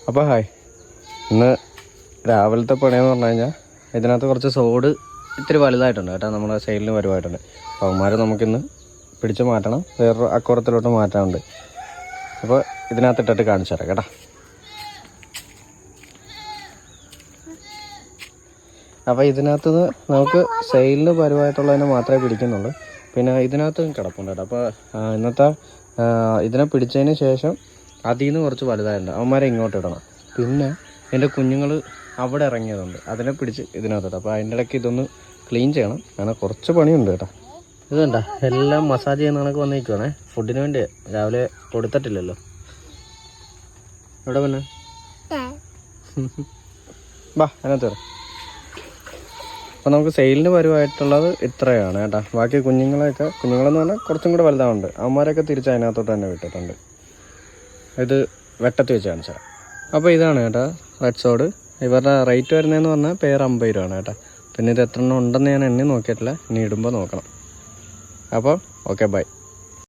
അപ്പോൾ ഹായ്, ഇന്ന് രാവിലത്തെ പണിയെന്ന് പറഞ്ഞു കഴിഞ്ഞാൽ ഇതിനകത്ത് കുറച്ച് സോഡ് ഇത്തിരി വലുതായിട്ടുണ്ട് കേട്ടോ, നമ്മുടെ സൈഡിൽ വരുമായിട്ടുണ്ട്. അപ്പോൾ അവന്മാരെ നമുക്കിന്ന് പിടിച്ച് മാറ്റണം, വേറൊരു അക്കുറത്തിലോട്ട് മാറ്റാനുണ്ട്. അപ്പോൾ ഇതിനകത്തിട്ടിട്ട് കാണിച്ചു തരാം കേട്ടോ. അപ്പോൾ ഇതിനകത്ത് നമുക്ക് സെയിലിന് പരുവായിട്ടുള്ളതിനെ മാത്രമേ പിടിക്കുന്നുള്ളൂ. പിന്നെ ഇതിനകത്ത് കിടപ്പുണ്ട് കേട്ടോ. അപ്പോൾ ഇന്നത്തെ ഇതിനെ പിടിച്ചതിന് ശേഷം അതിൽ നിന്ന് കുറച്ച് വലുതായിട്ടുണ്ട്, അവന്മാരെ ഇങ്ങോട്ട് ഇടണം. പിന്നെ എൻ്റെ കുഞ്ഞുങ്ങൾ അവിടെ ഇറങ്ങിയതുണ്ട്, അതിനെ പിടിച്ച് ഇതിനകത്തിട്ട്. അപ്പോൾ അതിൻ്റെ ഇടയ്ക്ക് ഇതൊന്ന് ക്ലീൻ ചെയ്യണം, അങ്ങനെ കുറച്ച് പണിയുണ്ട് കേട്ടോ. ഇത് കണ്ട എല്ലാം മസാജ് ചെയ്യുന്ന കണക്ക് വന്നിരിക്കുവാണേ. ഫുഡിന് വേണ്ടി രാവിലെ കൊടുത്തിട്ടില്ലല്ലോ. എവിടെ പിന്നെ ബാ അതിനകത്ത് വരാം. അപ്പോൾ നമുക്ക് സെയിലിന് പരുവായിട്ടുള്ളത് ഇത്രയാണ് കേട്ടോ. ബാക്കി കുഞ്ഞുങ്ങളെന്ന് പറഞ്ഞാൽ കുറച്ചും കൂടെ വലുതാവുന്നുണ്ട്, അവന്മാരൊക്കെ തിരിച്ച് അതിനകത്തോട്ട് തന്നെ വിട്ടിട്ടുണ്ട്. ഇത് വെട്ടത്തി വെച്ച് കാണിച്ചാൽ. അപ്പോൾ ഇതാണ് കേട്ടോ റെഡ് സോഡ്. ഇവരുടെ റേറ്റ് വരുന്നതെന്ന് പറഞ്ഞാൽ പെയർ 50 രൂപയാണ് കേട്ടോ. പിന്നെ ഇത് എത്ര എണ്ണം ഉണ്ടെന്ന് ഞാൻ എണ്ണി നോക്കിയിട്ടില്ല, ഇനി ഇടുമ്പോൾ നോക്കണം. അപ്പോൾ ഓക്കെ, ബൈ.